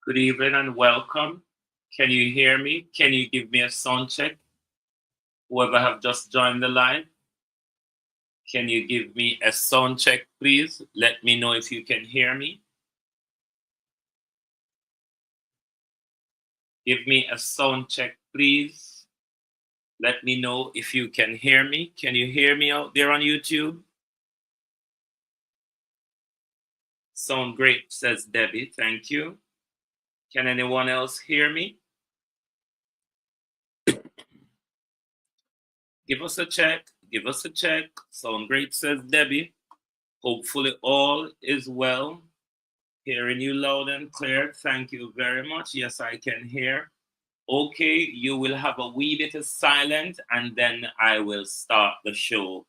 Good evening and welcome. Can you hear me? Can you give me a sound check? Whoever have just joined the line, can you give me a sound check, please? Let me know if you can hear me. Give me a sound check, please. Let me know if you can hear me. Can you hear me out there on YouTube? Sound great, says Debbie. Thank you. Can anyone else hear me? Give us a check. Give us a check. Sound great, says Debbie. Hopefully all is well. Hearing you loud and clear. Thank you very much. Yes, I can hear. Okay, you will have a wee bit of silence and then I will start the show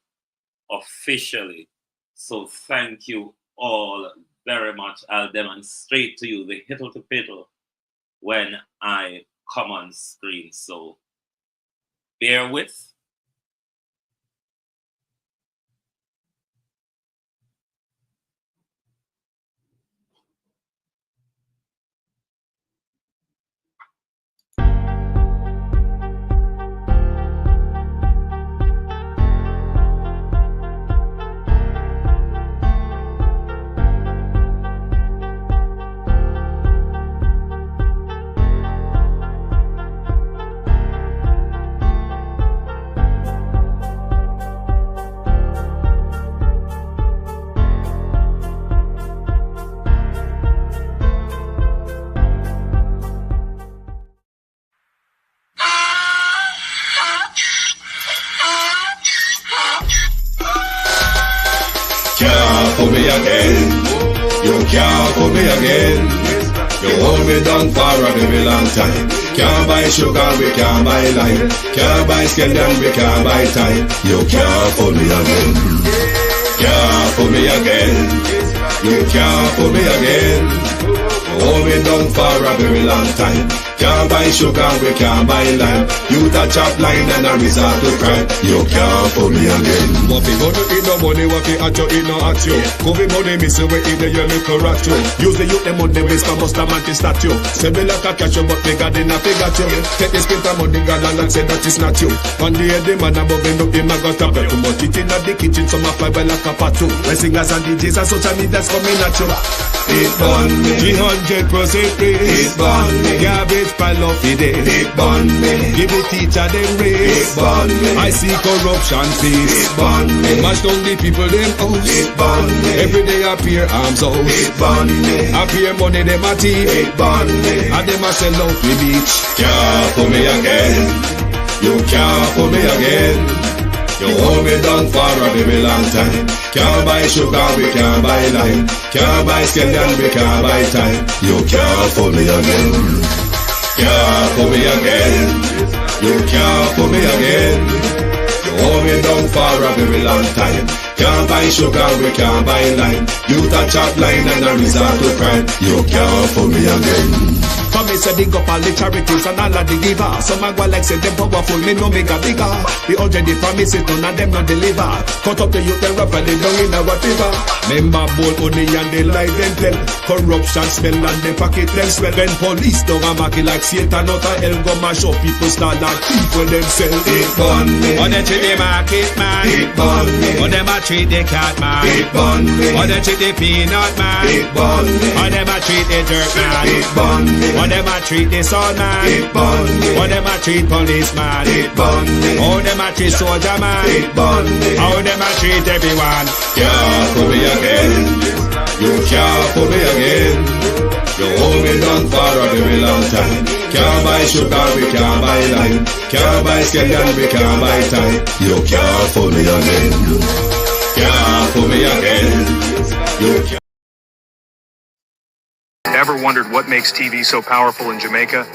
officially. So thank you all very much. I'll demonstrate to you the hittle to piddle when I come on screen. So bear with. Can't fool me again. You can't fool me again. You hold me down for a very long time. Can't buy sugar, we can't buy lime. Can't buy scallion, we can't buy time. You can't fool me again. Can't fool me again. You can't fool me again. You hold me down for a very long time. Can't buy sugar, we can't buy lime. You touch up line and a resort to crime. You can't fool me again. What fi gonna eat no money, what fi at you, eat no at you. Covid money, miss away in the your little rat you. Use the youth, the money, waste for must a man to statue. Say me like a catch you, but me God in a figure you. Take the spit of money, God and say that is not you. One day the man above him up, him a got a bet. Too much it in the kitchen, some a fly well like a patu. My singers and DJs and social media's coming at you. It burn me. 300% raise. It burn me. Garbage pile of it. It burn me. Give the teacher them It raise. burn me. I see corruption face. It burn me. Mash down the people them house. It burn me. Every day appear arms out. It burn me. Appear money them a thief. It burn me. And them a sell out we beach. Can't fool me again. You can't fool me again. You hold me down for a very long time. Can't buy sugar, we can't buy lime. Can't buy scallion, we can't buy time. You can't fool me again. Can't fool me again. You can't fool me again. You hold me down for a very long time. Can't buy sugar, we can't buy lime. You touch up line and a resort to crime. You can't fool me again. For me say dig up all the charities and all of the givers. Some a go like say them powerful, me no make a bigger. The already promises none of them not deliver. Cut up the youth and rap and they down in our river. Member bold money and they lie them tell. Corruption smell and they pocket them swell. When police don't a market like Satan out of hell go mash up people start like people themselves. It burn me. On the treat the market man. It burn me. On them a treat the cat man. It burn me. On them treat the peanut man. It burn me. On them a treat the dirt man. It burn me. On them a treat the son man. It burn me. On them a treat policeman. It burn me. How them a treat soldier man. It burn me. How them a treat everyone. Can't fool me again. You can't fool me again. You hold me down for a very long time. Can't buy sugar, we can't buy lime. Can't buy scallion, we can't buy time. You can't fool me again. Can't fool me again. You can't. Ever wondered what makes TV so powerful in Jamaica?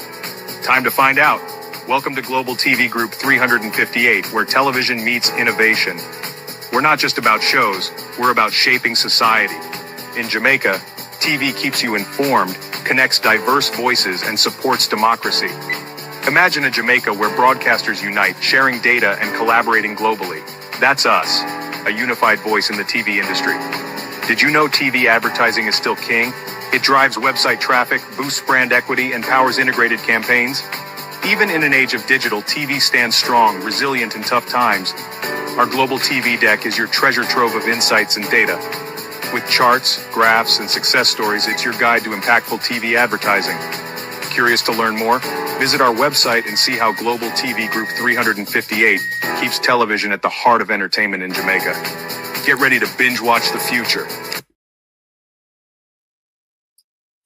Time to find out. Welcome to Global TV Group 358, where television meets innovation. We're not just about shows, we're about shaping society. In Jamaica, TV keeps you informed, connects diverse voices, and supports democracy. Imagine a Jamaica where broadcasters unite, sharing data and collaborating globally. That's us, a unified voice in the TV industry. Did you know TV advertising is still king? It drives website traffic, boosts brand equity, and powers integrated campaigns. Even in an age of digital, TV stands strong, resilient in tough times. Our Global TV Deck is your treasure trove of insights and data. With charts, graphs, and success stories, it's your guide to impactful TV advertising. Curious to learn more? Visit our website and see how Global TV Group 358 keeps television at the heart of entertainment in Jamaica. Get ready to binge watch the future.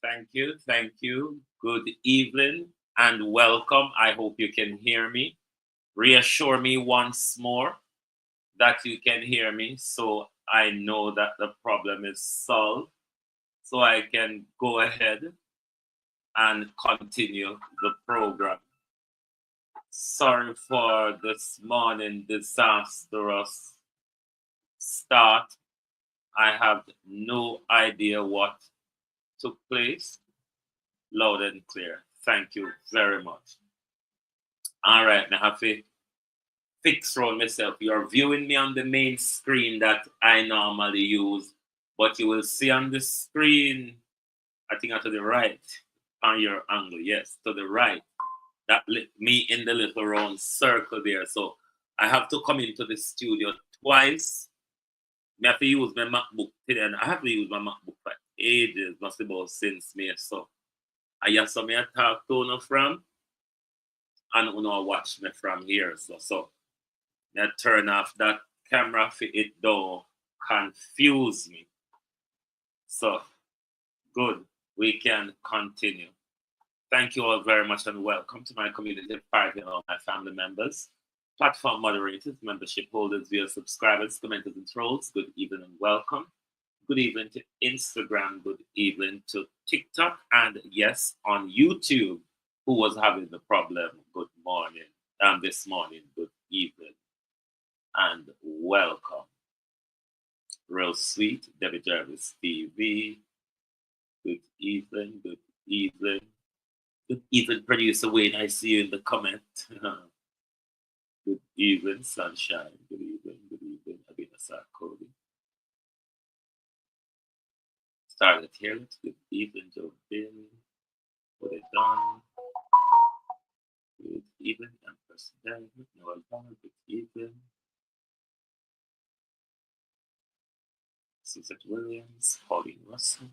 Thank you. Thank you. Good evening and welcome. I hope you can hear me. Reassure me once more that you can hear me so I know that the problem is solved, so I can go ahead and continue the program. Sorry for this morning disastrous start. I have no idea what took place. Loud and clear. Thank you very much. All right, now I have to fix around myself. You're viewing me on the main screen that I normally use, but you will see on the screen, I think to the right, on your angle, yes, to the right, that me in the little round circle there. So I have to come into the studio twice. I have to use my MacBook today, and I have to use my MacBook for ages, must be about since May. So I have some I talk to you from, and you know watch me from here. So I turn off that camera for it don't confuse me. So good, we can continue. Thank you all very much and welcome to my community party and all my family members, platform moderators, membership holders, viewers, subscribers, commenters, and trolls. Good evening and welcome. Good evening to Instagram. Good evening to TikTok. And yes, on YouTube, who was having the problem. Good morning. This morning, good evening and welcome. Real sweet, Debbie Jarvis TV. Good evening, good evening. Good evening, producer Wayne. I see you in the comment. Good evening, sunshine. Good evening, Abina Sarkodi. Started here. Good evening, Joe Bin. Put it down. Good evening, Empress David. Noel Bonner. Good evening. Suzette Williams, Pauline Russell.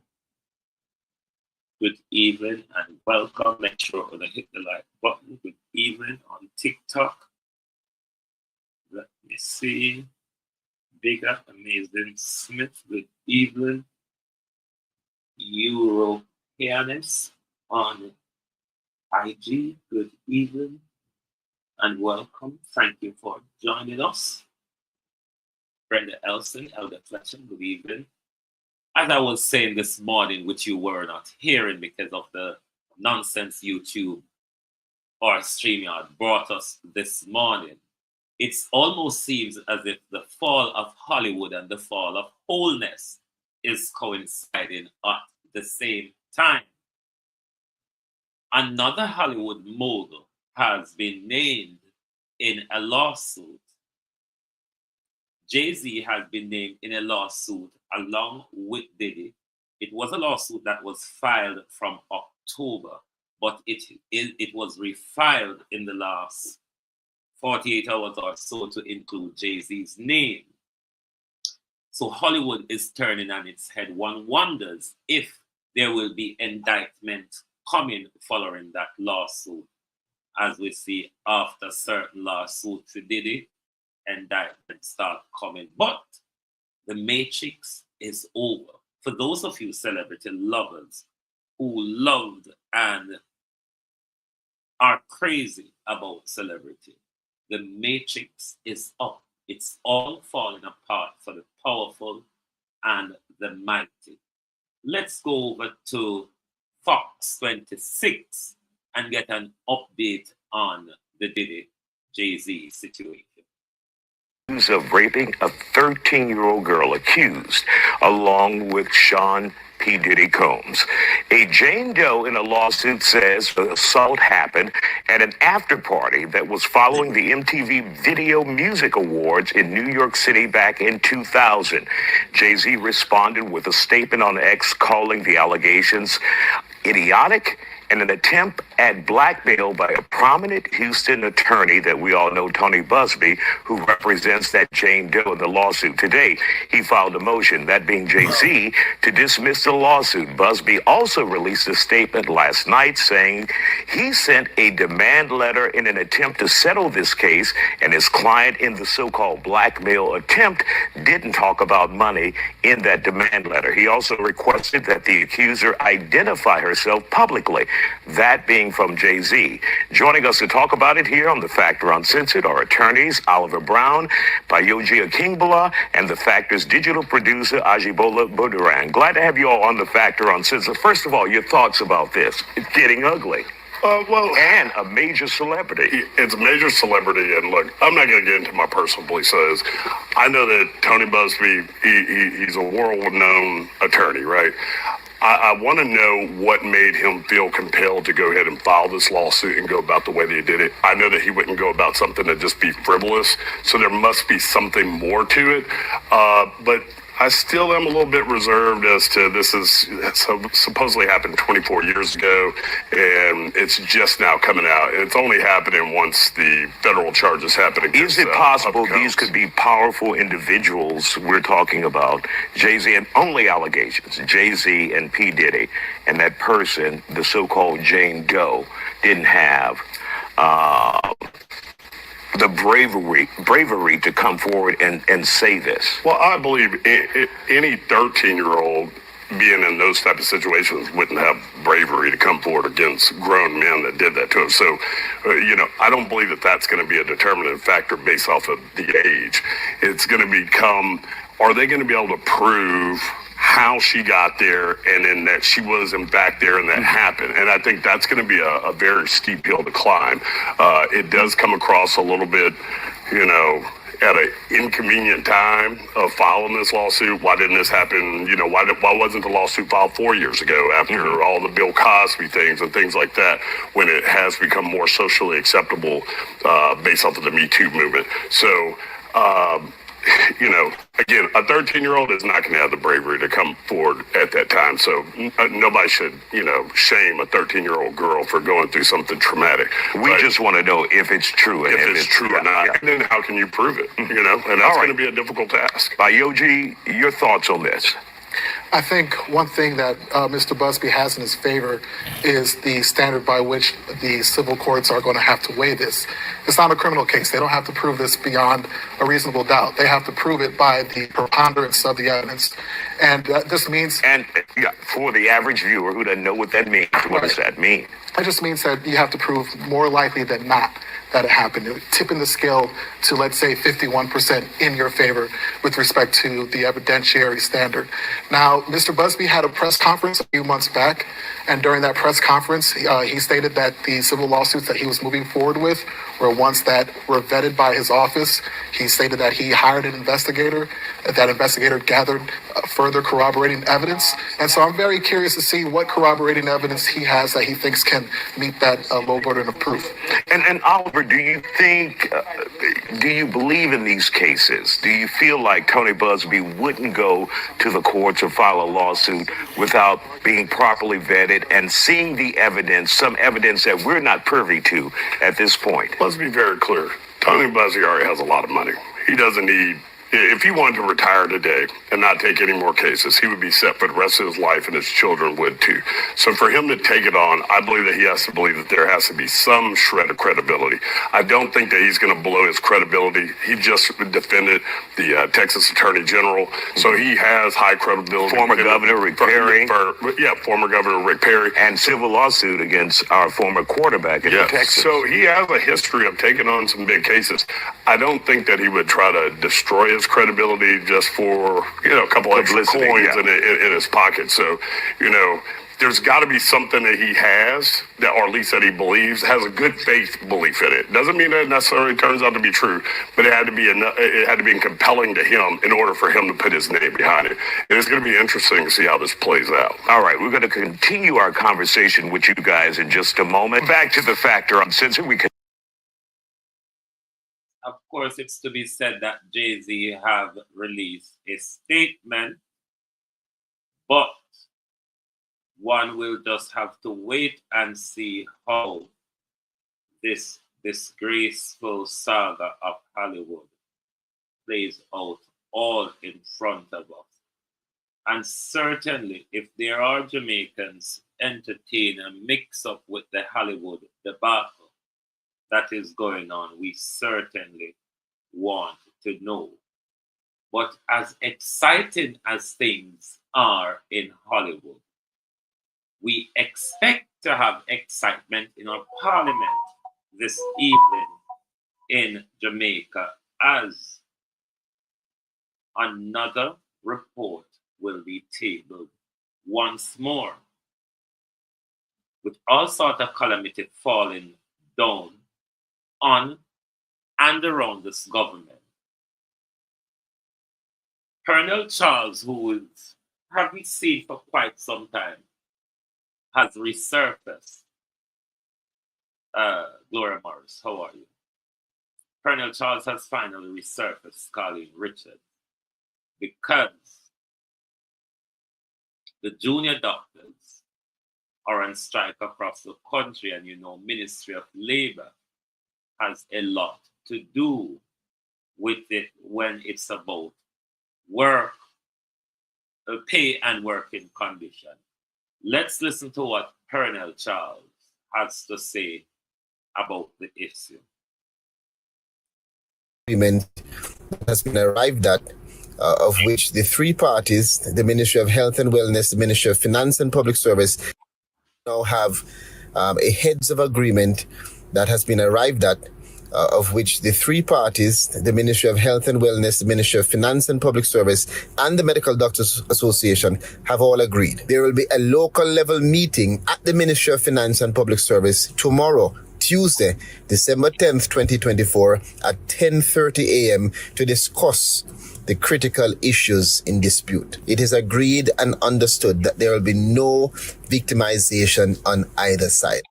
Good evening and welcome. Make sure to hit the like button. Good evening on TikTok. Let me see. Bigger, Amazing Smith. Good evening. Europeanist on IG. Good evening and welcome. Thank you for joining us. Brenda Elson, Elder Fletcher, good evening. As I was saying this morning, which you were not hearing because of the nonsense YouTube or StreamYard brought us this morning, it almost seems as if the fall of Hollywood and the fall of wholeness is coinciding at the same time. Another Hollywood mogul has been named in a lawsuit. Jay-Z has been named in a lawsuit along with Diddy. It was a lawsuit that was filed from October, but it was refiled in the last 48 hours or so to include Jay-Z's name. So Hollywood is turning on its head. One wonders if there will be indictment coming following that lawsuit. As we see after certain lawsuits for Diddy, indictments start coming. But the matrix is over. For those of you celebrity lovers who loved and are crazy about celebrity, the matrix is up. It's all falling apart for the powerful and the mighty. Let's go over to Fox 26 and get an update on the Diddy Jay-Z situation. of raping a 13-year-old girl accused, along with Sean P. Diddy Combs. A Jane Doe in a lawsuit says the assault happened at an after party that was following the MTV Video Music Awards in New York City back in 2000. Jay-Z responded with a statement on X calling the allegations idiotic and an attempt at blackmail by a prominent Houston attorney that we all know, Tony Busby, who represents that Jane Doe in the lawsuit. Today, he filed a motion, that being Jay-Z, to dismiss the lawsuit. Busby also released a statement last night saying he sent a demand letter in an attempt to settle this case, and his client in the so-called blackmail attempt didn't talk about money in that demand letter. He also requested that the accuser identify herself publicly, that being from Jay-Z. Joining us to talk about it here on The Factor Uncensored are attorneys Oliver Brown, Bayoji Akingbala, and The Factor's digital producer Ajibola Buduran. Glad to have you all on The Factor Uncensored. First of all, your thoughts about this. It's getting ugly. And a major celebrity. It's a major celebrity, and look, I'm not going to get into my personal beliefs. I know that Tony Busby, he's a world-known attorney, right? I want to know what made him feel compelled to go ahead and file this lawsuit and go about the way that he did it. I know that he wouldn't go about something to just be frivolous, so there must be something more to it. But I still am a little bit reserved as to this is supposedly happened 24 years ago, and it's just now coming out. It's only happening once the federal charges happen against. Is it possible these could be powerful individuals we're talking about? Jay-Z, and only allegations, Jay-Z and P. Diddy, and that person, the so-called Jane Doe, didn't have the bravery to come forward and say this? Well, I believe any 13-year-old being in those type of situations wouldn't have bravery to come forward against grown men that did that to him. So, I don't believe that that's going to be a determinant factor based off of the age. It's going to become, are they going to be able to prove how she got there, and then that she was in fact there and that happened? And I think that's going to be a very steep hill to climb. It does come across a little bit, at an inconvenient time of filing this lawsuit. Why didn't this happen? Why wasn't the lawsuit filed 4 years ago after all the Bill Cosby things and things like that, when it has become more socially acceptable based off of the Me Too movement? So, again, a 13-year-old is not going to have the bravery to come forward at that time. So nobody should, shame a 13-year-old girl for going through something traumatic. We just want to know if it's true. If it's true or not. Yeah. And then how can you prove it? And that's going to be a difficult task. Bayoji, your thoughts on this? I think one thing that Mr. Busby has in his favor is the standard by which the civil courts are going to have to weigh this. It's not a criminal case. They don't have to prove this beyond a reasonable doubt. They have to prove it by the preponderance of the evidence. And this means... And for the average viewer who doesn't know what that means, what does that mean? It just means that you have to prove more likely than not that it happened. Tipping the scale to, let's say, 51% in your favor with respect to the evidentiary standard. Now, Mr. Busby had a press conference a few months back, and during that press conference, he stated that the civil lawsuits that he was moving forward with were ones that were vetted by his office. He stated that he hired an investigator, that investigator gathered further corroborating evidence. And so I'm very curious to see what corroborating evidence he has that he thinks can meet that low burden of proof. And Oliver, do you think, do you believe in these cases? Do you feel like Tony Busby wouldn't go to the courts or file a lawsuit without being properly vetted and seeing the evidence, some evidence that we're not privy to at this point? Let's be very clear. Tony Busby already has a lot of money. He doesn't need... If he wanted to retire today and not take any more cases, he would be set for the rest of his life, and his children would too. So for him to take it on, I believe that he has to believe that there has to be some shred of credibility. I don't think that he's going to blow his credibility. He just defended the Texas Attorney General, so he has high credibility. Former Governor Rick Perry. Former Governor Rick Perry. And civil lawsuit against our former quarterback in Texas. So he has a history of taking on some big cases. I don't think that he would try to destroy his credibility just for a couple extra coins in his pocket. So there's got to be something that he has, that, or at least that he believes, has a good faith belief in it. Doesn't mean that it necessarily turns out to be true, but it had to be compelling to him in order for him to put his name behind it. And it's going to be interesting to see how this plays out. All right, we're going to continue our conversation with you guys in just a moment. Back to the factor uncensored. We can. Of course, it's to be said that Jay-Z have released a statement, but one will just have to wait and see how this disgraceful saga of Hollywood plays out all in front of us. And certainly, if there are Jamaicans entertain a mix-up with the Hollywood debacle that is going on, we certainly want to know. But as exciting as things are in Hollywood, we expect to have excitement in our parliament this evening in Jamaica as another report will be tabled once more, with all sorts of calamity falling down on and around this government. Colonel Charles, who haven't seen for quite some time, has resurfaced. Gloria Morris, how are you? Colonel Charles has finally resurfaced, Colleen Richards, because the junior doctors are on strike across the country, and Ministry of Labor has a lot to do with it when it's about work, pay and working condition. Let's listen to what Colonel Charles has to say about the issue. Agreement has been arrived at, of which the three parties, the Ministry of Health and Wellness, the Ministry of Finance and Public Service, now have a heads of agreement that has been arrived at, of which the three parties, the Ministry of Health and Wellness, the Ministry of Finance and Public Service, and the Medical Doctors Association have all agreed. There will be a local level meeting at the Ministry of Finance and Public Service tomorrow, Tuesday, December 10th, 2024 at 10:30 a.m. to discuss the critical issues in dispute. It is agreed and understood that there will be no victimization on either side.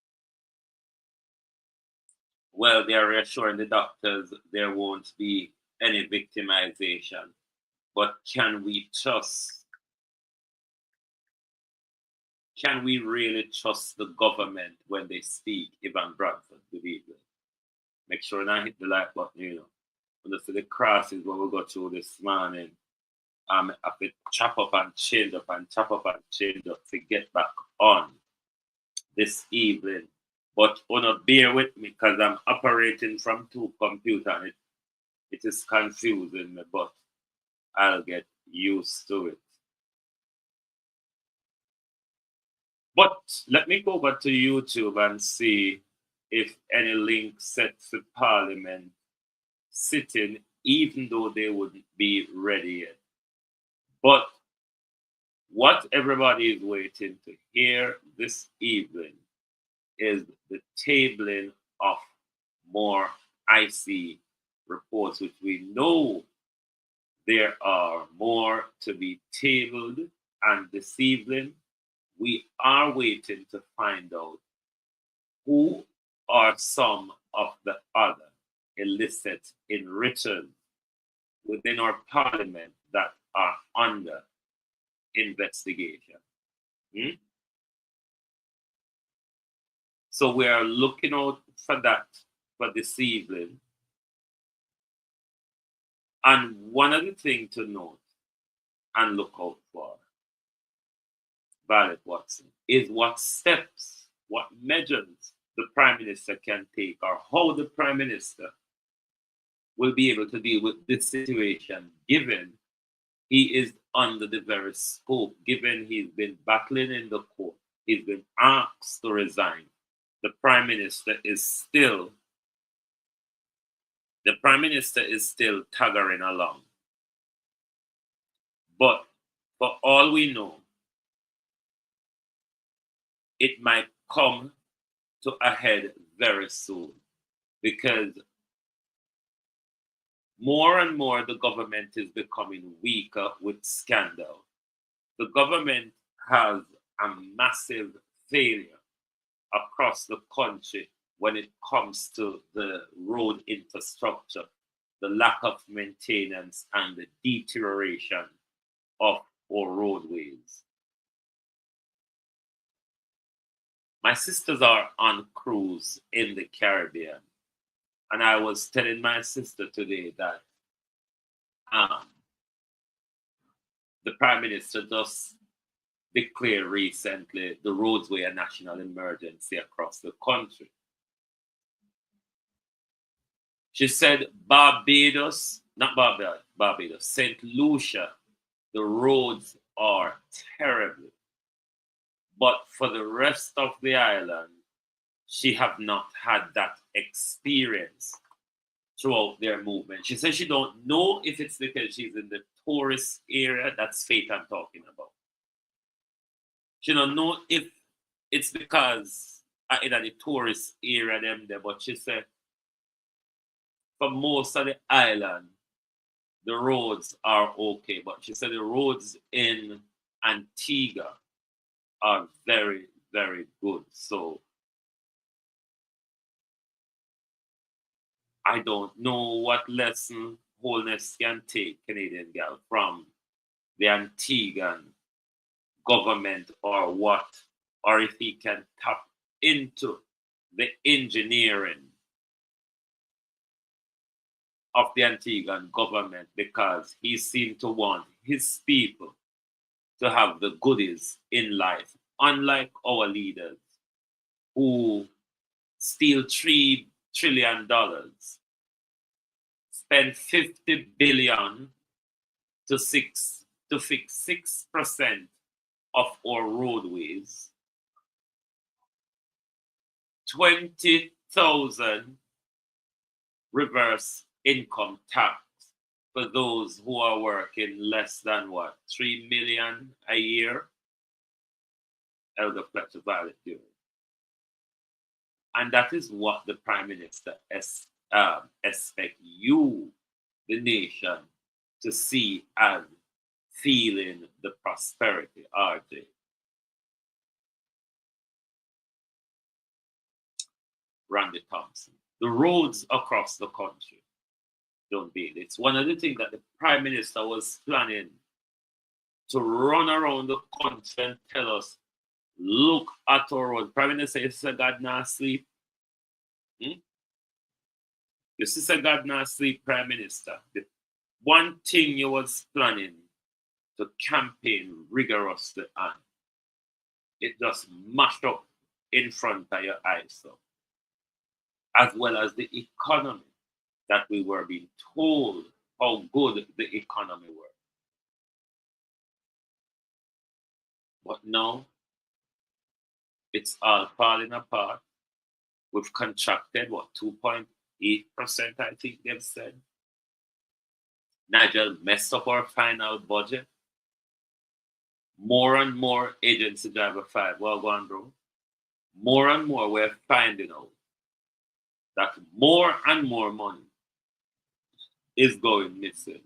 Well, they are reassuring the doctors there won't be any victimization. But can we really trust the government when they speak? Ivan Bradford, good evening. Make sure not hit the like button, When you see the crosses when we go through this morning, I have to chop up and change up to get back on this evening. But bear with me because I'm operating from two computers and it is confusing me, but I'll get used to it. But let me go back to YouTube and see if any link sets the Parliament sitting, even though they wouldn't be ready yet. But what everybody is waiting to hear this evening is the tabling of more IC reports, which we know there are more to be tabled. And this evening, we are waiting to find out who are some of the other illicit enrichers within our parliament that are under investigation. So we are looking out for that for this evening. And one other thing to note and look out for, Violet Watson, is what steps, what measures the Prime Minister can take, or how the Prime Minister will be able to deal with this situation, given he is under the very scope, given he's been battling in the court, he's been asked to resign. The Prime Minister is still tagging along. But for all we know, it might come to a head very soon, because more and more the government is becoming weaker with scandal. The government has a massive failure across the country when it comes to the road infrastructure, the lack of maintenance, and the deterioration of our roadways. My sisters are on cruise in the Caribbean, and I was telling my sister today that the Prime Minister just declared recently the roadway a national emergency across the country. She said Barbados, not Barbados, St. Lucia, the roads are terrible. But for the rest of the island, she have not had that experience throughout their movement. She says she don't know if it's because she's in the tourist area. That's Faith I'm talking about. She don't know if it's because in the tourist area them there, but she said for most of the island, the roads are okay. But she said the roads in Antigua are very, very good. So I don't know what lesson Holness can take, Canadian gal, from the Antiguan government or what, or if he can tap into the engineering of the Antiguan government, because he seemed to want his people to have the goodies in life, unlike our leaders who steal $3 trillion, spend $50 billion to fix 6% of our roadways, 20,000 reverse income tax for those who are working less than what, 3 million a year. Elder Fletcher Violet doing. And that is what the Prime Minister expect you, the nation, to see as feeling the prosperity, RJ. Randy Thompson. The roads across the country don't be. It's one of the things that the Prime Minister was planning to run around the country and tell us, look at our road. Prime Minister, you say God not sleep. You say God not sleep, Prime Minister. The one thing you was planning to campaign rigorously on, it just mashed up in front of your eyes, so, as well as the economy that we were being told how good the economy were. But now, it's all falling apart. We've contracted, 2.8%, I think they've said. Nigel messed up our final budget. More and more agency driver 5, well gone, bro. More and more we're finding out that more and more money is going missing.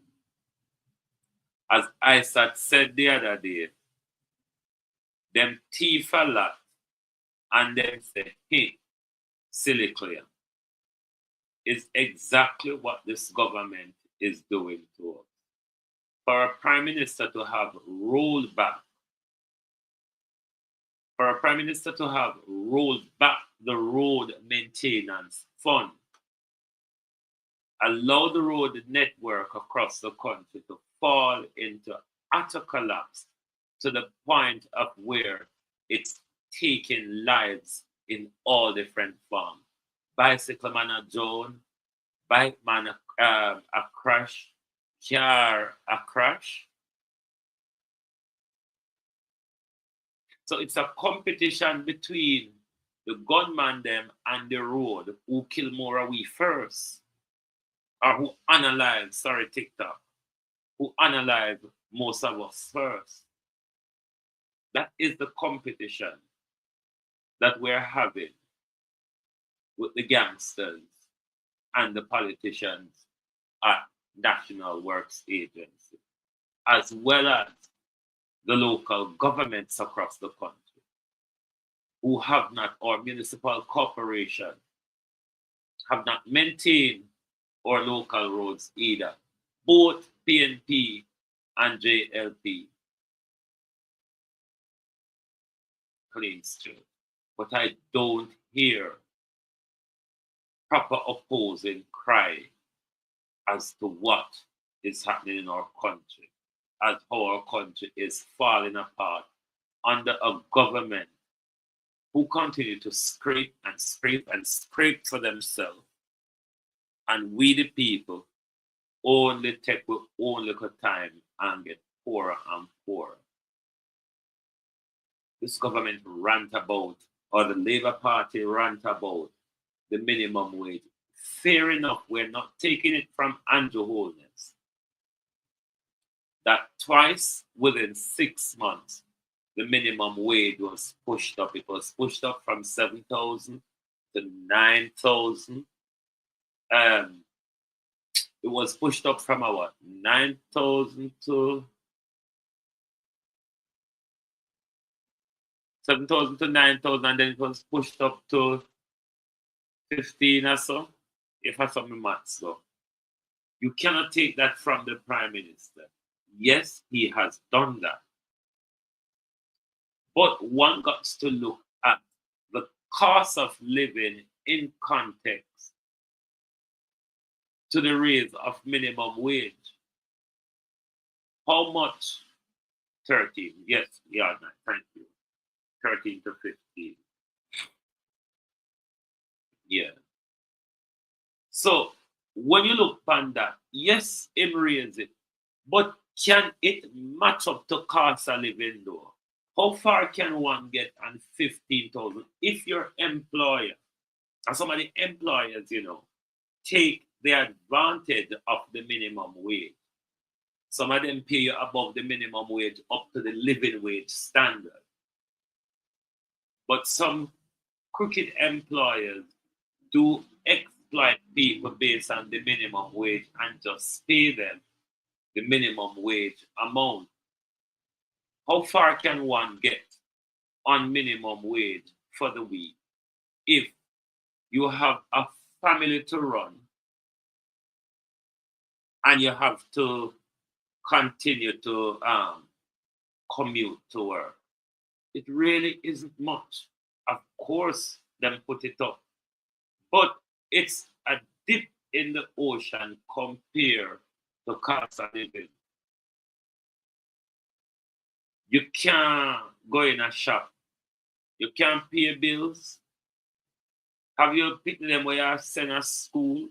As Isaac said the other day, them thief a lot and then say, hey, silly clear. Is exactly what this government is doing to us. For a Prime Minister to have rolled back, the road maintenance fund, allow the road network across the country to fall into utter collapse to the point of where it's taking lives in all different forms. Bicycle man a Joan, bike man a crash, car a crash. So it's a competition between the gunman them and the road, who kill more of we first, or who analyze, TikTok, who analyze most of us first. That is the competition. that we're having with the gangsters and the politicians at National Works Agency, as well as the local governments across the country, who have not, or municipal corporations, have not maintained our local roads either. Both PNP and JLP claims to. But I don't hear proper opposing cry as to what is happening in our country, as how our country is falling apart under a government who continue to scrape and scrape and scrape for themselves. And we the people only take with own little time and get poorer and poorer. This government rant about, or the Labour Party rant about, the minimum wage. Fair enough, we're not taking it from Andrew Holness that twice within 6 months, the minimum wage was pushed up. It was pushed up from 7,000 to 9,000. It was pushed up from 9,000 to 7,000 to 9,000, and then it was pushed up to 15 or so, if I saw my maths go. You cannot take that from the Prime Minister. Yes, he has done that. But one got to look at the cost of living in context to the raise of minimum wage. How much? 13. Yes, yeah, thank you. 13 to 15. Yeah. So when you look upon that, yes, him raise it, but can it match up to cost of living though? How far can one get on 15,000 if your employer, and some of the employers, take the advantage of the minimum wage? Some of them pay you above the minimum wage up to the living wage standard. But some crooked employers do exploit people based on the minimum wage and just pay them the minimum wage amount. How far can one get on minimum wage for the week if you have a family to run and you have to continue to commute to work? It really isn't much. Of course, them put it up, but it's a dip in the ocean compared to cost of living. You can't go in a shop. You can't pay bills. Have you picked them where you send a school?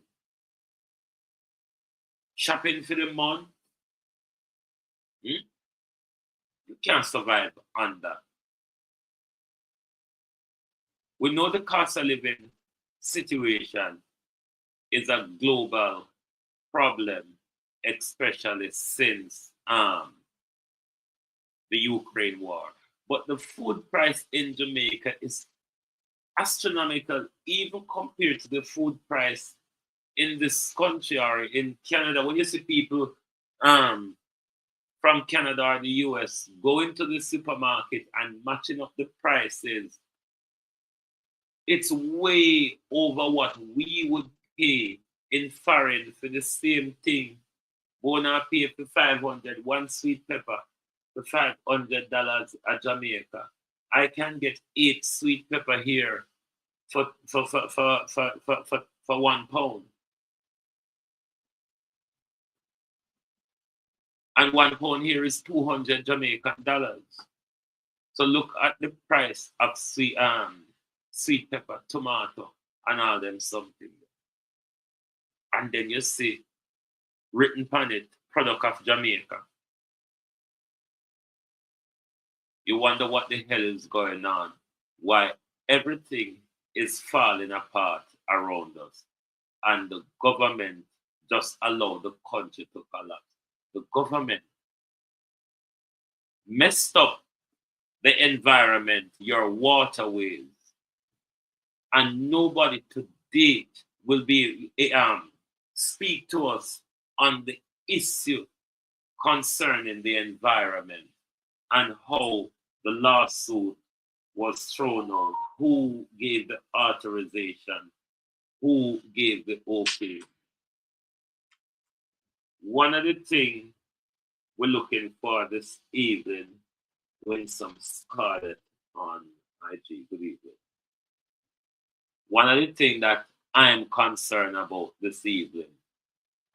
Shopping for the month? You can't survive on that. We know the cost of living situation is a global problem, especially since the Ukraine war. But the food price in Jamaica is astronomical, even compared to the food price in this country or in Canada. When you see people from Canada or the US going to the supermarket and matching up the prices, it's way over what we would pay in foreign for the same thing. Gonna pay for 500, one sweet pepper for $500 at Jamaica. I can get 8 sweet pepper here for £1. And £1 here is 200 Jamaican dollars. So look at the price of sweet pepper, tomato, and all them something. And then you see written on it, product of Jamaica. You wonder what the hell is going on, why everything is falling apart around us, and the government just allowed the country to collapse. The government messed up the environment, your waterways, and nobody to date will be speak to us on the issue concerning the environment and how the lawsuit was thrown out, who gave the authorization, who gave the okay. One of the things we're looking for this evening, when some Scarlett on IG, good evening. One of the things that I'm concerned about this evening,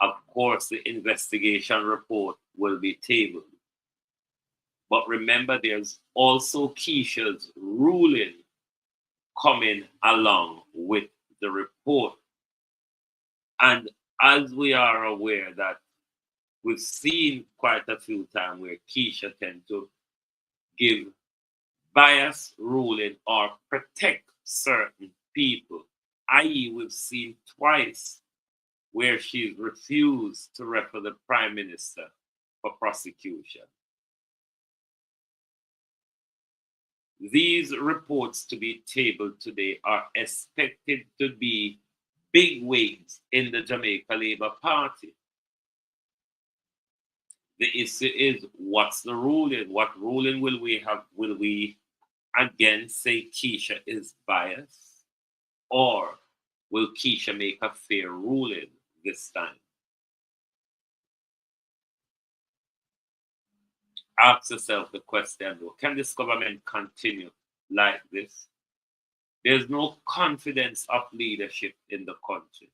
of course, the investigation report will be tabled. But remember, there's also Keisha's ruling coming along with the report. And as we are aware that we've seen quite a few times where Keisha tends to give biased ruling or protect certain people, i.e. we've seen twice where she's refused to refer the Prime Minister for prosecution. These reports to be tabled today are expected to be big wigs in the Jamaica Labour Party. The issue is, what's the ruling? What ruling will we have? Will we again say Keisha is biased? Or will Keisha make a fair ruling this time? Ask yourself the question, though, can this government continue like this? There's no confidence of leadership in the country.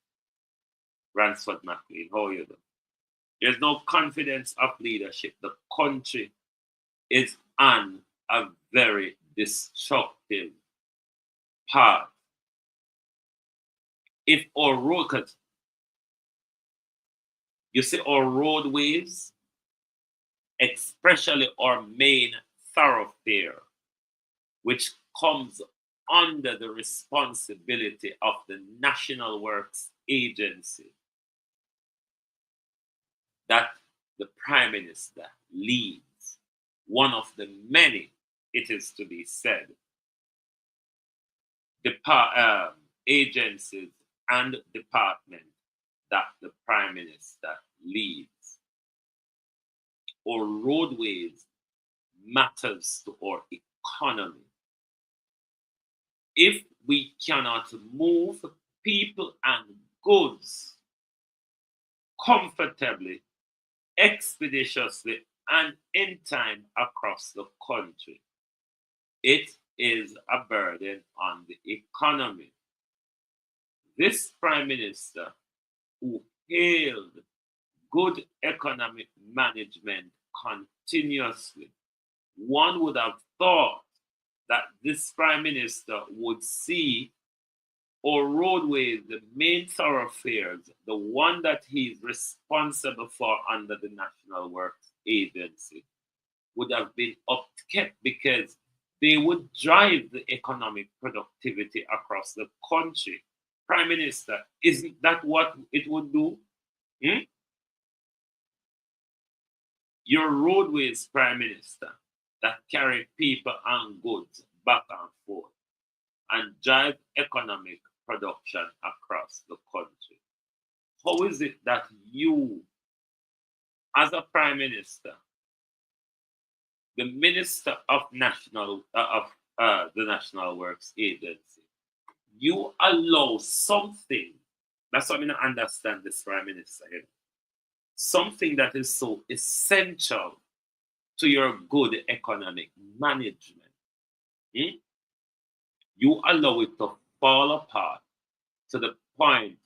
Ransford McLean, how are you doing? There's no confidence of leadership. The country is on a very destructive path. If our roads, you see our roadways, especially our main thoroughfare, which comes under the responsibility of the National Works Agency that the Prime Minister leads, one of the many, it is to be said, agencies and departments that the Prime Minister leads. Our roadways matters to our economy. If we cannot move people and goods comfortably, expeditiously, and in time across the country, it is a burden on the economy. This Prime Minister, who hailed good economic management continuously, one would have thought that this Prime Minister would see our roadways, the main thoroughfares, the one that he's responsible for under the National Works Agency, would have been upkept because they would drive the economic productivity across the country. Prime Minister, isn't that what it would do? Your roadways, Prime Minister, that carry people and goods back and forth and drive economic production across the country. How is it that you, as a Prime Minister, the Minister of the National Works Agency, you allow something, that's what I mean, understand this Prime Minister here, something that is so essential to your good economic management. You allow it to fall apart to the point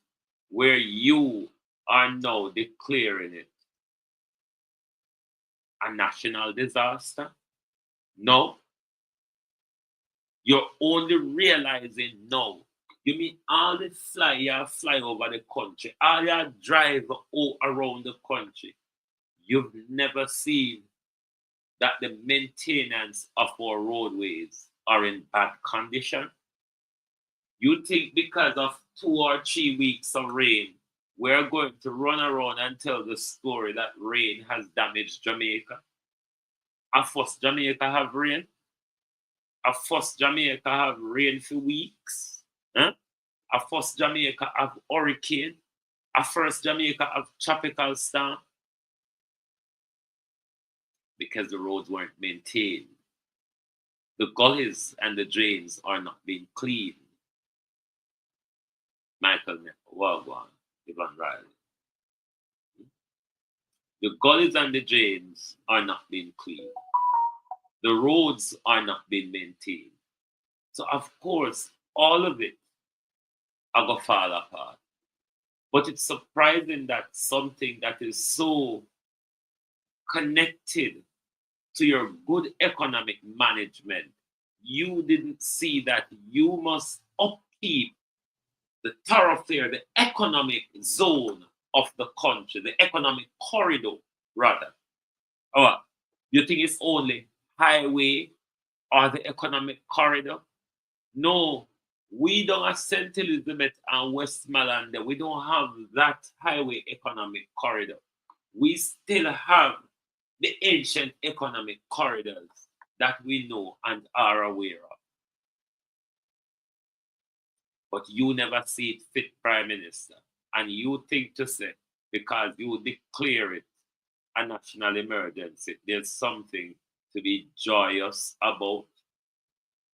where you are now declaring it a national disaster? No. You're only realizing now. You mean all the fly over the country, all your drive all around the country. You've never seen that the maintenance of our roadways are in bad condition. You think because of 2 or 3 weeks of rain, we're going to run around and tell the story that rain has damaged Jamaica? A first Jamaica have rain? A first Jamaica have rain for weeks? Huh? A first Jamaica have hurricane. A first Jamaica have tropical storm. Because the roads weren't maintained. The gullies and the drains are not being cleaned. Michael Wagwan, Ivan Riley. The gullies and the drains are not being cleaned. The roads are not being maintained. So of course, all of it are going to fall apart. But it's surprising that something that is so connected to your good economic management, you didn't see that you must upkeep the thoroughfare, the economic zone of the country, the economic corridor, rather. Oh, you think it's only highway or the economic corridor? No, we don't have St. Elizabeth and Westmoreland. We don't have that highway economic corridor. We still have the ancient economic corridors that we know and are aware of. But you never see it fit, Prime Minister. And you think to say, because you declare it a national emergency, there's something to be joyous about.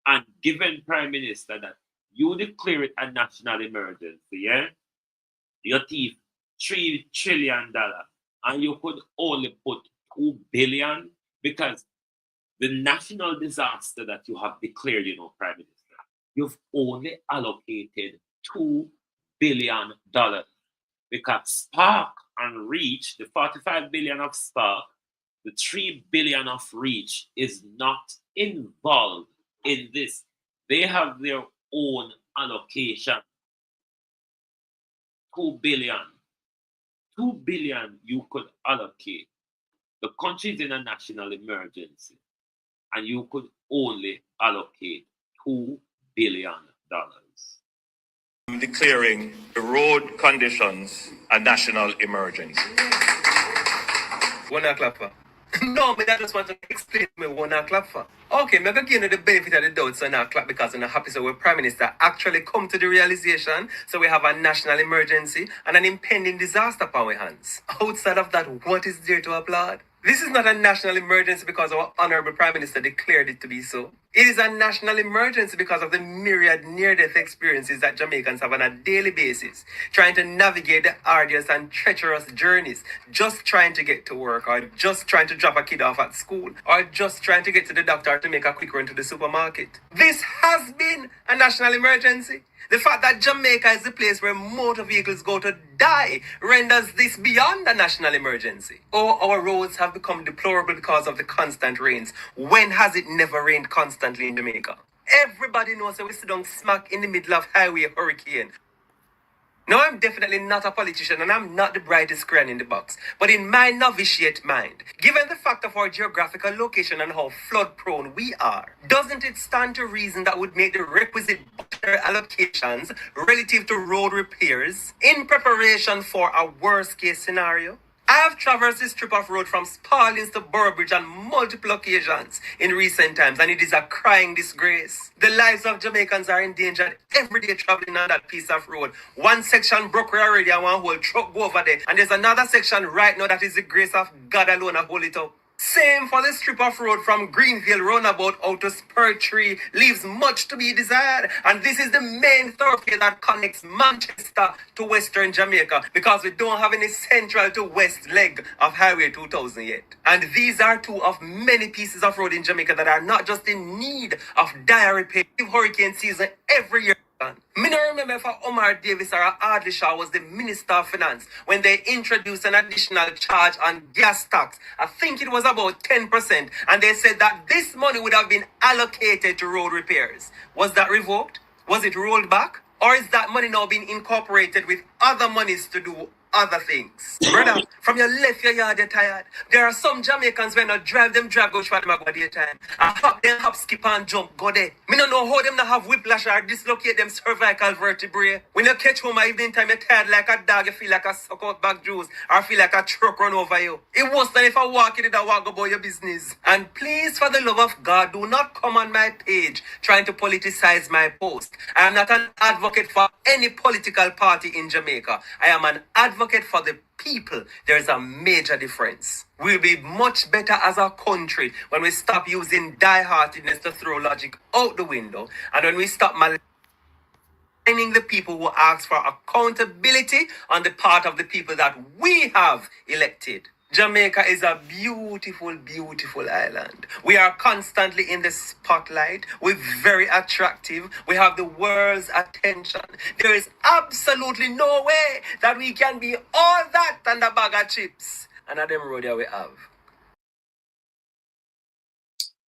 And given, Prime Minister, that you declare it a national emergency, yeah? You thief $3 trillion and you could only put 2 billion, because the national disaster that you have declared, Prime Minister, you've only allocated $2 billion, because Spark and Reach, the 45 billion of Spark, the 3 billion of Reach is not involved in this. They have their own allocation. 2 billion. 2 billion you could allocate. The country is in a national emergency, and you could only allocate $2 billion. Declaring the road conditions a national emergency. Wanna clap for? No, but I just want to explain to me what I clap for. Okay, I'm going to give you the benefit of the doubt, so now clap because I'm happy so our Prime Minister actually come to the realization, so we have a national emergency and an impending disaster upon our hands. Outside of that, what is there to applaud? This is not a national emergency because our Honorable Prime Minister declared it to be so. It is a national emergency because of the myriad near-death experiences that Jamaicans have on a daily basis, trying to navigate the arduous and treacherous journeys, just trying to get to work, or just trying to drop a kid off at school, or just trying to get to the doctor to make a quick run to the supermarket. This has been a national emergency. The fact that Jamaica is the place where motor vehicles go to die renders this beyond a national emergency. Oh, our roads have become deplorable because of the constant rains. When has it never rained constantly in Jamaica? Everybody knows that we sit down smack in the middle of highway hurricane. Now, I'm definitely not a politician and I'm not the brightest crayon in the box. But in my novitiate mind, given the fact of our geographical location and how flood prone we are, doesn't it stand to reason that would make the requisite budgetary allocations relative to road repairs in preparation for a worst case scenario? I have traversed this strip of road from Spaldings to Burbridge on multiple occasions in recent times, and it is a crying disgrace. The lives of Jamaicans are endangered every day traveling on that piece of road. One section broke already and one whole truck go over there, and there's another section right now that is the grace of God alone to hold it up. Same for the strip of road from Greenville roundabout out to Spur Tree, leaves much to be desired. And this is the main thoroughfare that connects Manchester to Western Jamaica, because we don't have any central to west leg of Highway 2000 yet. And these are two of many pieces of road in Jamaica that are not just in need of dire repair. Hurricane season every year. Me no remember if Omar Davis or Audley Shaw was the Minister of Finance when they introduced an additional charge on gas tax. I think it was about 10%. And they said that this money would have been allocated to road repairs. Was that revoked? Was it rolled back? Or is that money now being incorporated with other monies to do other things. Brother, from your left your yard, you're tired. There are some Jamaicans when I drive them drag out for them go daytime. I hop them, hop, skip and jump, go there. Me no know how them not have whiplash or dislocate them cervical vertebrae. When you catch home at evening time, you're tired like a dog, you feel like a suck out back juice, or feel like a truck run over you. It worse than if I walk in and walk about your business. And please, for the love of God, do not come on my page trying to politicize my post. I am not an advocate for any political party in Jamaica. I am an advocate for the people. There's a major difference. We'll be much better as a country when we stop using die-heartedness to throw logic out the window, and when we stop maligning the people who ask for accountability on the part of the people that we have elected. Jamaica is a beautiful, beautiful island. We are constantly in the spotlight. We're very attractive. We have the world's attention. There is absolutely no way that we can be all that and a bag of chips. And at them road we have.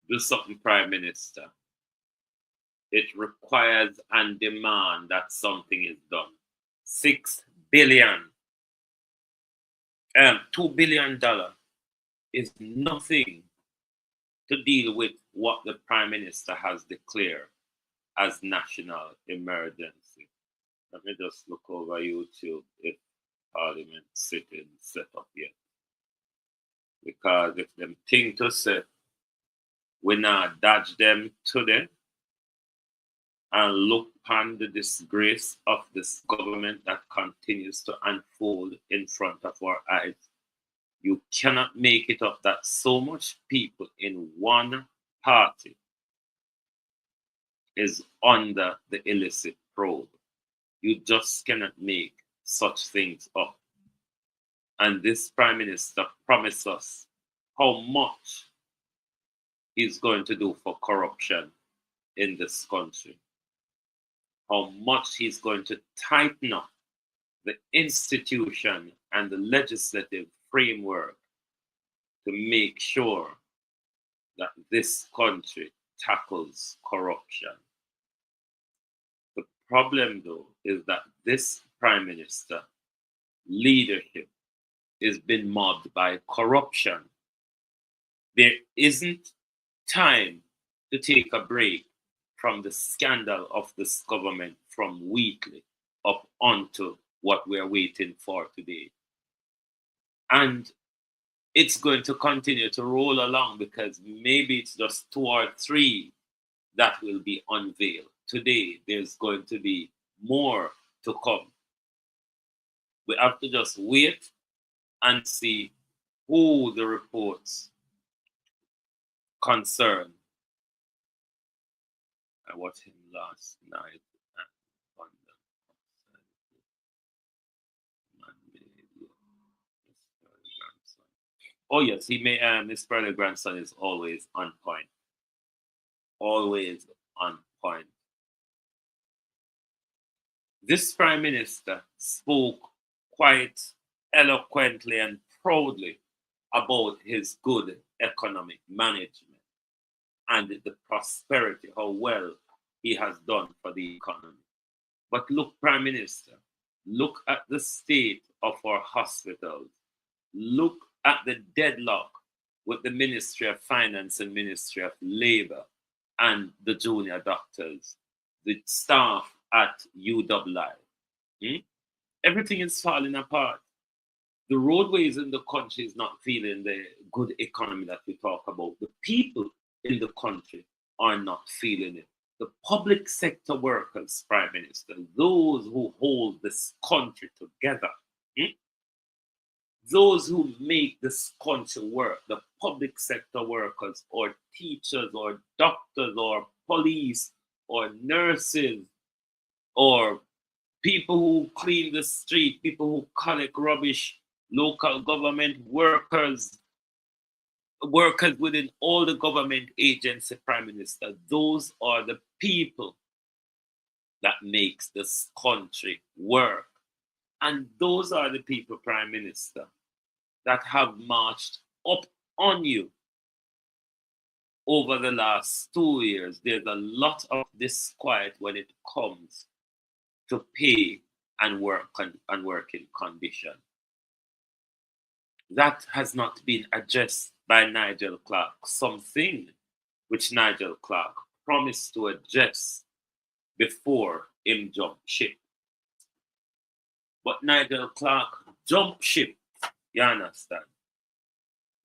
Do something, Prime Minister. It requires and demands that something is done. $6 billion. $2 billion is nothing to deal with what the Prime Minister has declared as national emergency. Let me just look over YouTube if Parliament sitting set up yet. Because if them think to say, we now dodge them today and look upon the disgrace of this government that continues to unfold in front of our eyes. You cannot make it up that so much people in one party is under the illicit probe. You just cannot make such things up. And this Prime Minister promised us how much he's going to do for corruption in this country. How much he's going to tighten up the institution and the legislative framework to make sure that this country tackles corruption. The problem, though, is that this Prime Minister leadership is being mobbed by corruption. There isn't time to take a break from the scandal of this government from weekly up onto what we're waiting for today. And it's going to continue to roll along because maybe it's just 2 or 3 that will be unveiled. Today, there's going to be more to come. We have to just wait and see who the reports concern. I watched him last night at London. Oh yes, he may. His brother grandson is always on point. Always on point. This Prime Minister spoke quite eloquently and proudly about his good economic management and the prosperity, how well he has done for the economy. But look, Prime Minister, look at the state of our hospitals. Look at the deadlock with the Ministry of Finance and Ministry of Labor and the junior doctors, the staff at UWI. Everything is falling apart. The roadways in the country is not feeling the good economy that we talk about. The people in the country are not feeling it. The public sector workers, Prime Minister, those who hold this country together, those who make this country work, the public sector workers or teachers or doctors or police or nurses or people who clean the street, people who collect rubbish, local government workers, workers within all the government agency, Prime Minister, those are the people that makes this country work. And those are the people, Prime Minister, that have marched up on you over the last 2 years. There's a lot of disquiet when it comes to pay and work and working condition. that has not been addressed by Nigel Clark, something which Nigel Clark promised to address before him jump ship. But Nigel Clark jumped ship, you understand?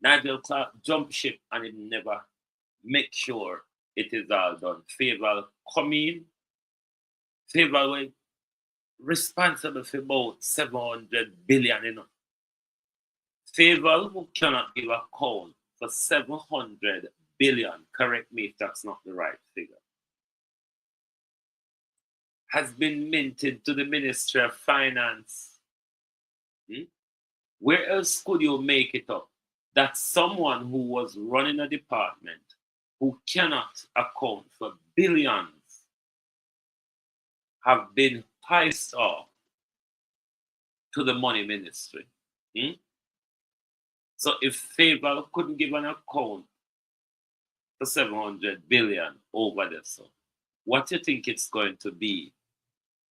Nigel Clark jumped ship and he never make sure it is all done. Favour come in, Favour was responsible for about 700 billion, you know. Favour who cannot give a account for 700 billion, correct me if that's not the right figure, has been minted to the Ministry of Finance. Where else could you make it up that someone who was running a department who cannot account for billions have been passed off to the money ministry? So if Favour couldn't give an account for 700 billion over there, so what do you think it's going to be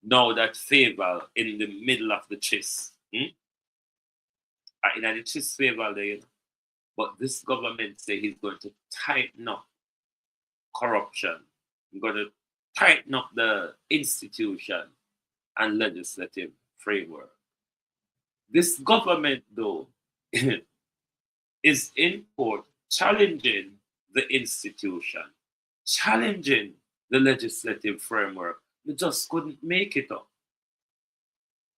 now that Favour in the middle of the chase? In the chase Favour there, but this government say he's going to tighten up corruption. He's going to tighten up the institution and legislative framework. This government, though, is in court challenging the institution, challenging the legislative framework. They just couldn't make it up.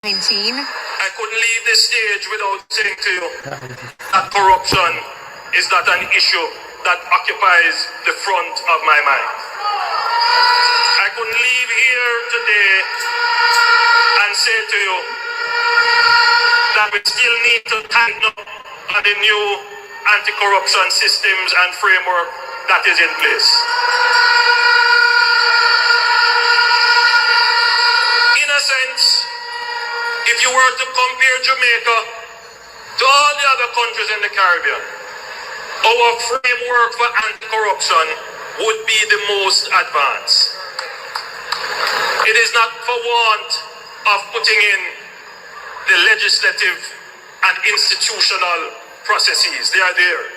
19. I couldn't leave this stage without saying to you that corruption is not an issue that occupies the front of my mind. I couldn't leave here today and say to you that we still need to tighten up on the new anti-corruption systems and framework that is in place. In a sense, if you were to compare Jamaica to all the other countries in the Caribbean, our framework for anti-corruption would be the most advanced. It is not for want of putting in the legislative and institutional processes. They are there.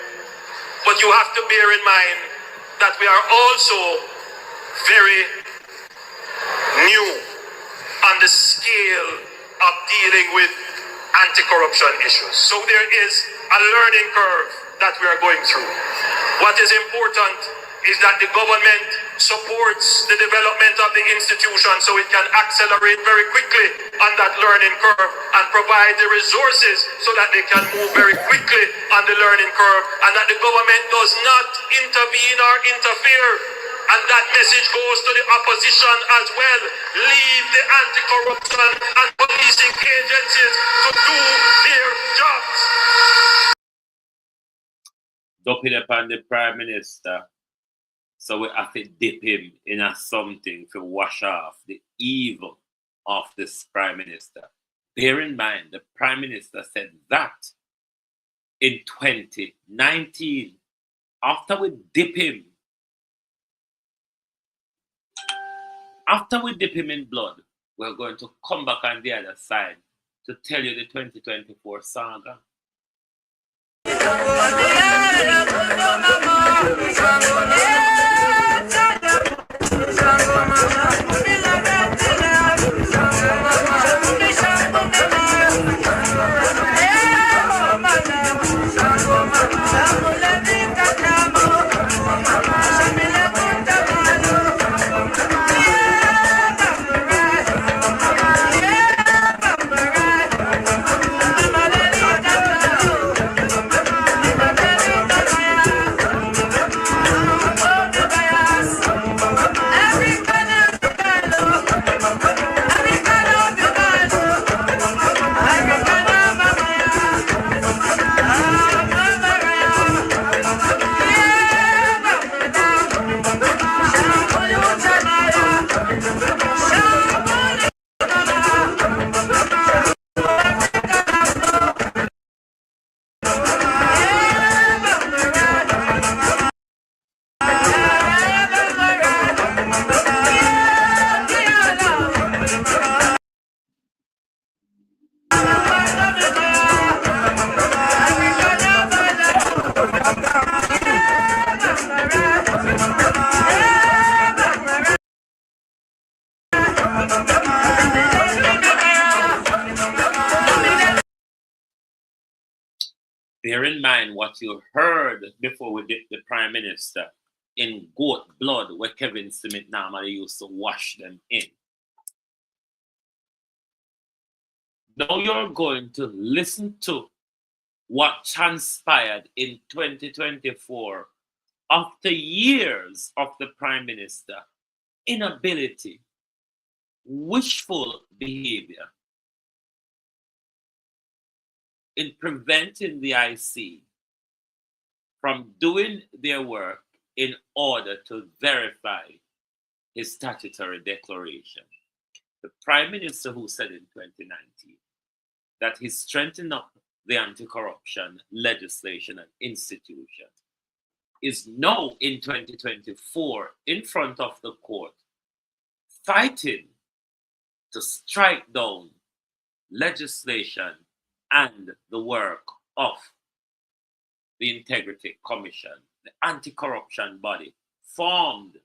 But you have to bear in mind that we are also very new on the scale of dealing with anti-corruption issues. So there is a learning curve that we are going through. What is important is that the government supports the development of the institution so it can accelerate very quickly on that learning curve and provide the resources so that they can move very quickly on the learning curve, and that the government does not intervene or interfere. And that message goes to the opposition as well. Leave the anti-corruption and policing agencies to do their jobs. Dumping upon the Prime Minister, so we have to dip him in a something to wash off the evil of this Prime Minister. Bear in mind, the Prime Minister said that in 2019. After we dip him in blood, we're going to come back on the other side to tell you the 2024 saga. bear in mind what you heard before we did the Prime Minister in goat blood, where Kevin Smith normally used to wash them in. Now you're going to listen to what transpired in 2024 after years of the Prime Minister inability, wishful behavior in preventing the IC from doing their work in order to verify his statutory declaration. The Prime Minister who said in 2019 that he's strengthening up the anti-corruption legislation and institution is now in 2024 in front of the court fighting to strike down legislation and the work of the Integrity Commission, the anti-corruption body formed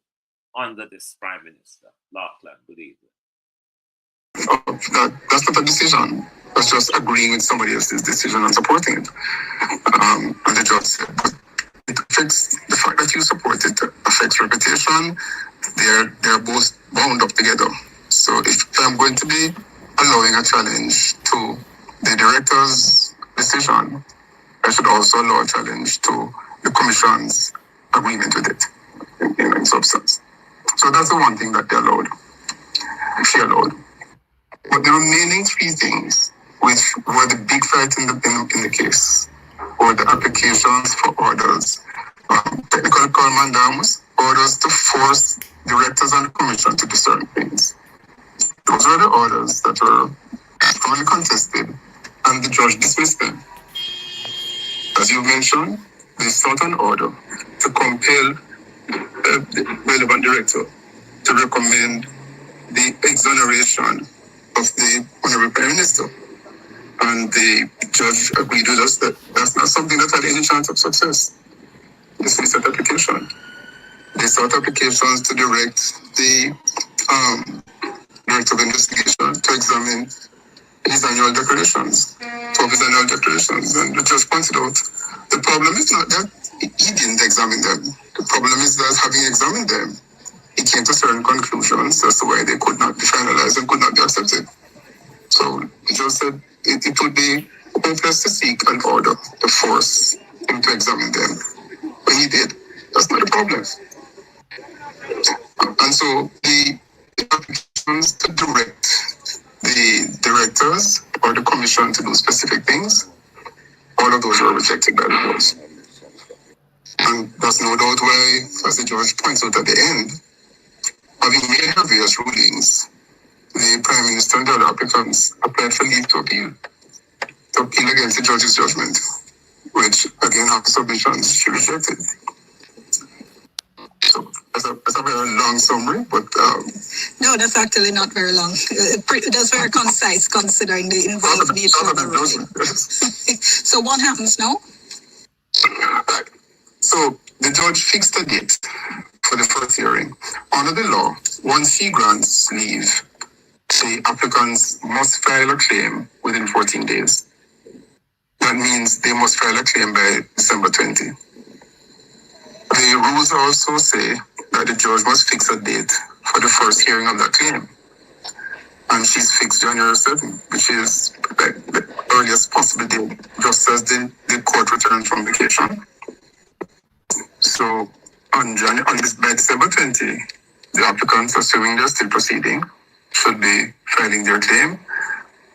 under this Prime Minister. Lachlan, good evening. That's not a decision. That's just agreeing with somebody else's decision and supporting it. And the judge said, but it affects the fact that you support it affects reputation. They're both bound up together. So if I'm going to be allowing a challenge to the director's decision, I should also allow a challenge to the commission's agreement with it in substance. So that's the one thing that they allowed. She allowed. But the remaining three things, which were the big fight in the case, were the applications for orders, technical commandants, orders to force directors and the commission to do certain things. Those were the orders that were strongly contested, and the judge dismissed them. As you mentioned, they sought an order to compel the relevant director to recommend the exoneration of the Honorable Prime Minister. And the judge agreed with us that that's not something that had any chance of success. Dismissed that application. They sought applications to direct the Director of Investigation to examine his annual declarations, and the judge pointed out the problem is not that he didn't examine them. The problem is that having examined them, he came to certain conclusions as to why they could not be finalized and could not be accepted. So the judge said it would be hopeless to seek an order to force him to examine them. But he did. That's not the problem. And so the applications to direct the directors or the commission to do specific things, all of those were rejected by the court. And there's no doubt why, as the judge points out at the end, having made various rulings, the Prime Minister and the other applicants applied for leave to appeal against the judge's judgment, which again, after submissions, she rejected. So that's a very long summary, but no, that's actually not very long. That's very concise considering the involved nature of the ruling. So what happens now? Right. So the judge fixed a date for the first hearing. Under the law, once he grants leave, the applicants must file a claim within 14 days. That means they must file a claim by December 20. The rules also say that the judge must fix a date for the first hearing of that claim. And she's fixed January 7, which is the earliest possible date, just as the court returns from vacation. So by December 20, the applicants, assuming they're still proceeding, should be filing their claim.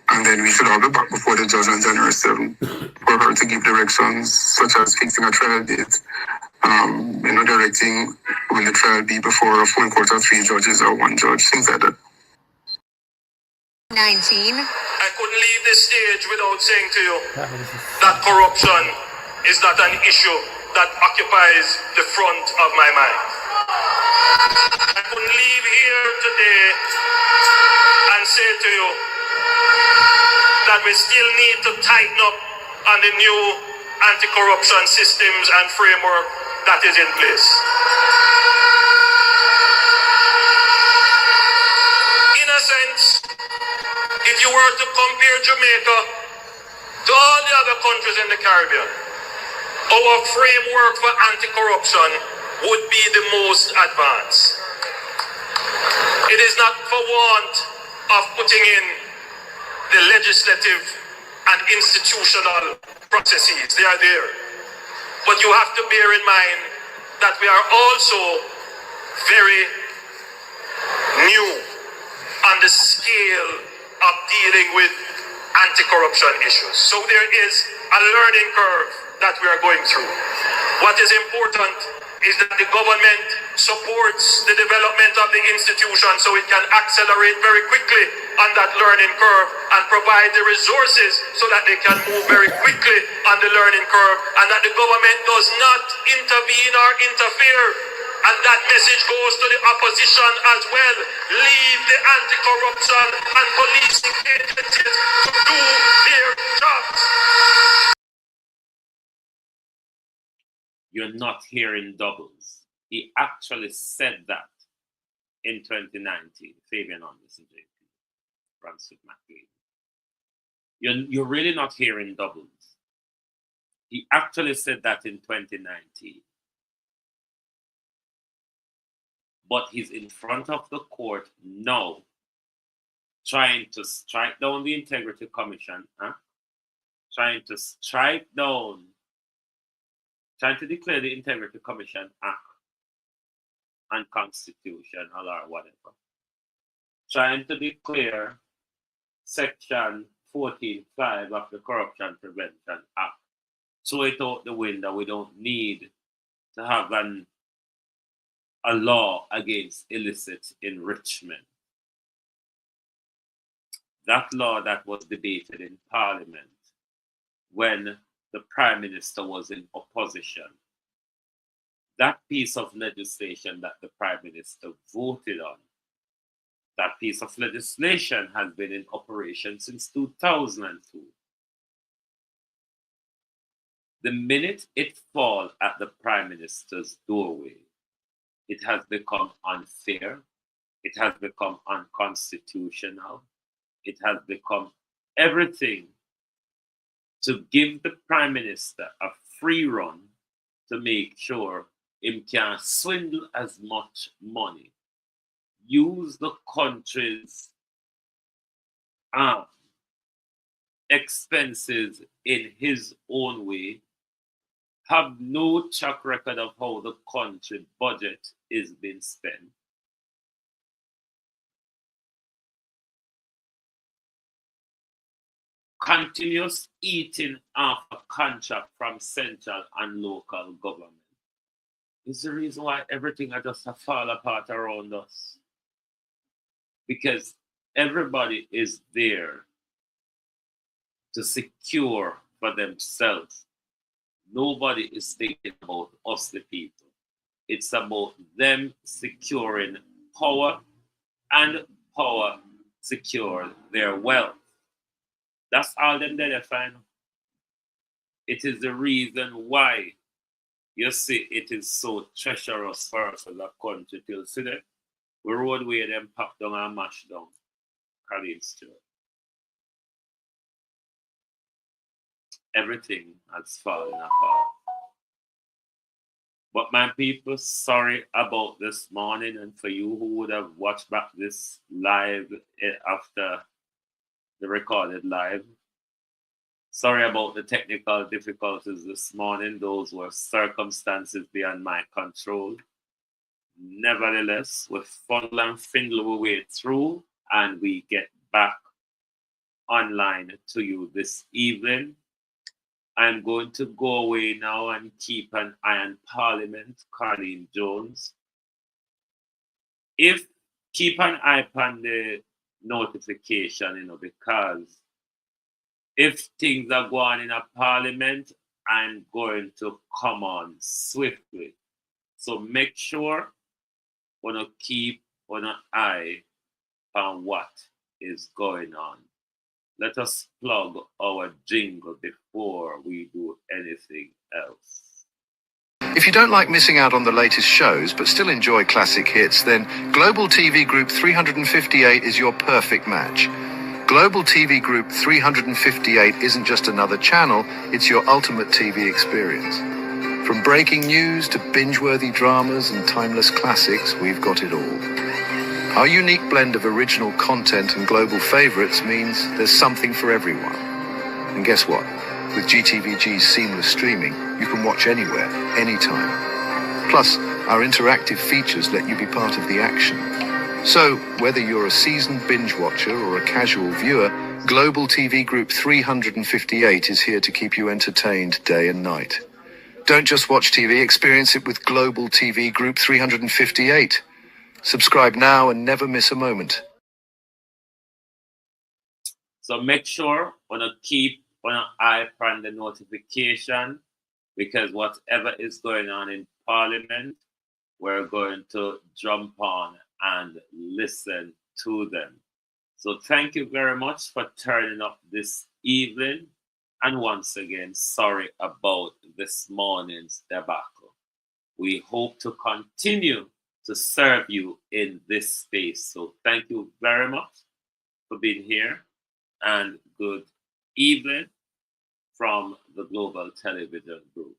And then we should all be back before the judge on January 7 for her to give directions such as fixing a trial date, directing will the trial be before a full court of 3 judges or 1 judge, things like that. 19. I couldn't leave this stage without saying to you that corruption is not an issue that occupies the front of my mind. I couldn't leave here today and say to you that we still need to tighten up on the new anti-corruption systems and framework that is in place. In a sense, if you were to compare Jamaica to all the other countries in the Caribbean, our framework for anti-corruption would be the most advanced. It is not for want of putting in the legislative and institutional processes. They are there. But you have to bear in mind that we are also very new on the scale of dealing with anti-corruption issues. So there is a learning curve that we are going through. What is important is that the government supports the development of the institution so it can accelerate very quickly on that learning curve and provide the resources so that they can move very quickly on the learning curve, and that the government does not intervene or interfere. And that message goes to the opposition as well. Leave the anti-corruption and policing agencies to do their jobs. You're not hearing doubles. He actually said that in 2019. Fabian Anderson, JP, Brunswick McLean. You're really not hearing doubles. He actually said that in 2019. But he's in front of the court now, trying to strike down the Integrity Commission, trying to declare the Integrity Commission Act unconstitutional or whatever. Trying to declare Section 14(5) of the Corruption Prevention Act. Throw it out the window. We don't need to have a law against illicit enrichment. That law that was debated in Parliament when the Prime Minister was in opposition. That piece of legislation that the Prime Minister voted on, that piece of legislation has been in operation since 2002. The minute it falls at the Prime Minister's doorway, it has become unfair, it has become unconstitutional, it has become everything to give the Prime Minister a free run to make sure he can swindle as much money, use the country's expenses in his own way, have no track record of how the country budget is being spent. Continuous eating of a contract from central and local government is the reason why everything has just fall apart around us. Because everybody is there to secure for themselves. Nobody is thinking about us, the people. It's about them securing power, and power secure their wealth. That's all them there they find. It is the reason why you see it is so treacherous for us as a country till today. We roadway them pop down and mash down. Colleen Stewart. Everything has fallen apart. But my people, sorry about this morning, and for you who would have watched back this live after the recorded live. Sorry about the technical difficulties this morning. Those were circumstances beyond my control. Nevertheless, we funnel and findle our way through, and we get back online to you this evening. I'm going to go away now and keep an eye on Parliament, Colleen Jones. Keep an eye on the notification, because if things are going in a Parliament, I'm going to come on swiftly. So make sure we keep an eye on what is going on. Let us plug our jingle before we do anything else. If you don't like missing out on the latest shows but still enjoy classic hits, then Global TV Group 358 is your perfect match. Global TV Group 358 isn't just another channel, it's your ultimate TV experience. From breaking news to binge-worthy dramas and timeless classics, we've got it all. Our unique blend of original content and global favorites means there's something for everyone. And guess what? With GTVG's seamless streaming, you can watch anywhere, anytime. Plus, our interactive features let you be part of the action. So, whether you're a seasoned binge watcher or a casual viewer, Global TV Group 358 is here to keep you entertained day and night. Don't just watch TV, experience it with Global TV Group 358. Subscribe now and never miss a moment. So make sure to keep an eye on the notification, because whatever is going on in Parliament, we're going to jump on and listen to them. So thank you very much for turning up this evening. And once again, sorry about this morning's debacle. We hope to continue to serve you in this space. So thank you very much for being here, and good evening from the Global Television Group.